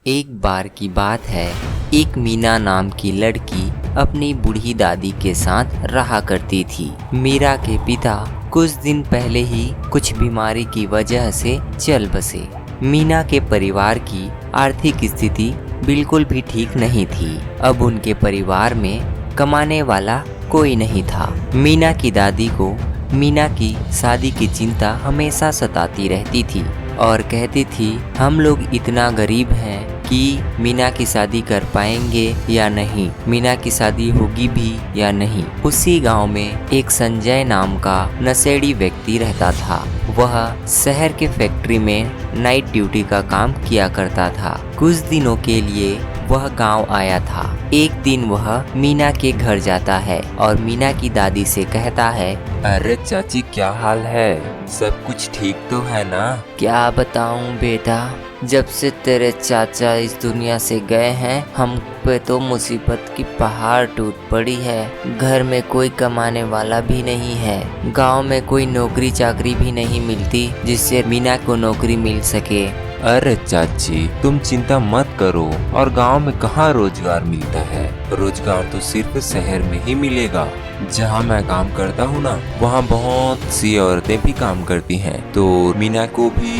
एक बार की बात है, एक मीना नाम की लड़की अपनी बूढ़ी दादी के साथ रहा करती थी। मीरा के पिता कुछ दिन पहले ही कुछ बीमारी की वजह से चल बसे। मीना के परिवार की आर्थिक स्थिति बिल्कुल भी ठीक नहीं थी। अब उनके परिवार में कमाने वाला कोई नहीं था। मीना की दादी को मीना की शादी की चिंता हमेशा सताती रहती थी और कहती थी, हम लोग इतना गरीब हैं कि मीना की शादी कर पाएंगे या नहीं, मीना की शादी होगी भी या नहीं। उसी गांव में एक संजय नाम का नशेड़ी व्यक्ति रहता था। वह शहर के फैक्ट्री में नाइट ड्यूटी का काम किया करता था। कुछ दिनों के लिए वह गांव आया था। एक दिन वह मीना के घर जाता है और मीना की दादी से कहता है, अरे चाची क्या हाल है, सब कुछ ठीक तो है ना? क्या बताऊं बेटा, जब से तेरे चाचा इस दुनिया से गए हैं हम पे तो मुसीबत की पहाड़ टूट पड़ी है। घर में कोई कमाने वाला भी नहीं है, गांव में कोई नौकरी चाकरी भी नहीं मिलती जिससे मीना को नौकरी मिल सके। अरे चाची तुम चिंता मत करो, और गांव में कहाँ रोजगार मिलता है? रोजगार तो सिर्फ शहर में ही मिलेगा। जहाँ मैं काम करता हूँ ना, वहाँ बहुत सी औरतें भी काम करती हैं, तो मीना को भी।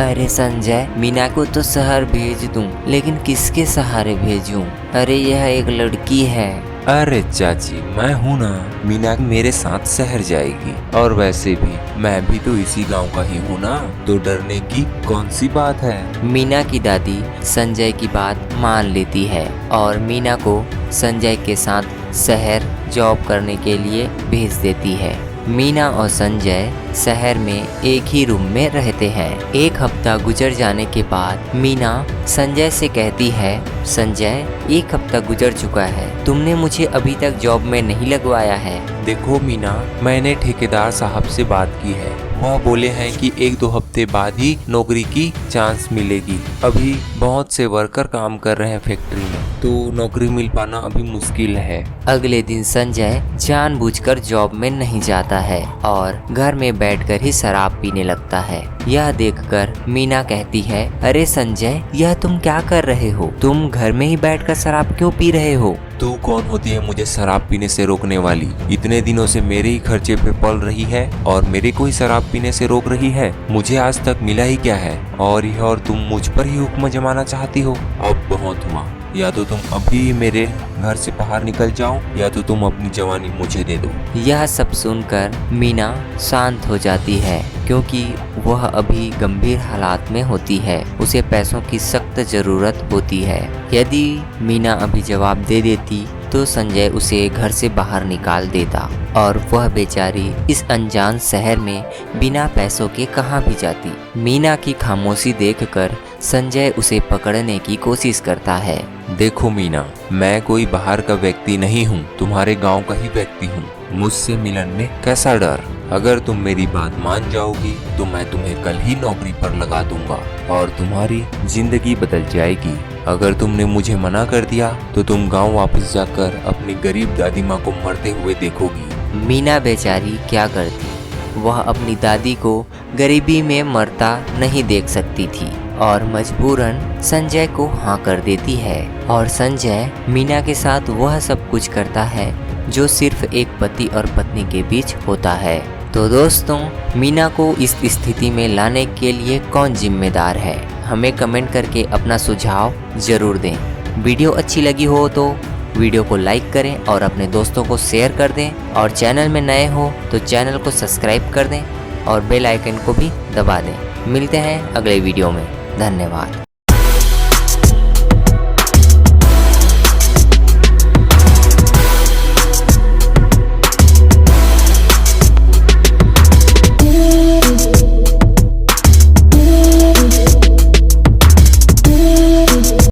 अरे संजय, मीना को तो शहर भेज दूं, लेकिन किसके सहारे भेजूं? अरे यह एक लड़की है। अरे चाची मैं हूँ ना, मीना मेरे साथ शहर जाएगी, और वैसे भी मैं भी तो इसी गांव का ही हूँ ना, तो डरने की कौन सी बात है। मीना की दादी संजय की बात मान लेती है और मीना को संजय के साथ शहर जॉब करने के लिए भेज देती है। मीना और संजय शहर में एक ही रूम में रहते हैं। एक हफ्ता गुजर जाने के बाद मीना संजय से कहती है, संजय एक हफ्ता गुजर चुका है, तुमने मुझे अभी तक जॉब में नहीं लगवाया है। देखो मीना, मैंने ठेकेदार साहब से बात की है, वह बोले हैं कि 1-2 हफ्ते बाद ही नौकरी की चांस मिलेगी। अभी बहुत से वर्कर काम कर रहे हैं फैक्ट्री में, तो नौकरी मिल पाना अभी मुश्किल है। अगले दिन संजय जानबूझकर जॉब में नहीं जाता है और घर में बैठकर ही शराब पीने लगता है। यह देखकर मीना कहती है, अरे संजय यह तुम क्या कर रहे हो? तुम घर में ही बैठकर शराब क्यों पी रहे हो? तू कौन होती है मुझे शराब पीने से रोकने वाली? इतने दिनों से मेरे ही खर्चे पे पल रही है और मेरे को ही शराब पीने से रोक रही है। मुझे आज तक मिला ही क्या है, और तुम मुझ पर ही हुक्म जमाना चाहती हो? अब बहुत हुआ, या तो तुम अभी मेरे घर से बाहर निकल जाओ, या तो तुम अपनी जवानी मुझे दे दो। यह सब सुनकर मीना शांत हो जाती है, क्योंकि वह अभी गंभीर हालात में होती है। उसे पैसों की सख्त जरूरत होती है। यदि मीना अभी जवाब दे देती तो संजय उसे घर से बाहर निकाल देता और वह बेचारी इस अनजान शहर में बिना पैसों के कहाँ भी जाती। मीना की खामोशी देखकर संजय उसे पकड़ने की कोशिश करता है। देखो मीना, मैं कोई बाहर का व्यक्ति नहीं हूँ, तुम्हारे गांव का ही व्यक्ति हूँ। मुझसे मिलन में कैसा डर? अगर तुम मेरी बात मान जाओगी तो मैं तुम्हें कल ही नौकरी पर लगा दूंगा और तुम्हारी जिंदगी बदल जाएगी। अगर तुमने मुझे मना कर दिया तो तुम गांव वापस जाकर अपनी गरीब दादी माँ को मरते हुए देखोगी। मीना बेचारी क्या करती? वह अपनी दादी को गरीबी में मरता नहीं देख सकती थी और मजबूरन संजय को हाँ कर देती है। और संजय मीना के साथ वह सब कुछ करता है जो सिर्फ एक पति और पत्नी के बीच होता है। तो दोस्तों, मीना को इस स्थिति में लाने के लिए कौन जिम्मेदार है? हमें कमेंट करके अपना सुझाव जरूर दें। वीडियो अच्छी लगी हो तो वीडियो को लाइक करें और अपने दोस्तों को शेयर कर दें, और चैनल में नए हो तो चैनल को सब्सक्राइब कर दें और बेल आइकन को भी दबा दें। मिलते हैं अगले वीडियो में। धन्यवाद।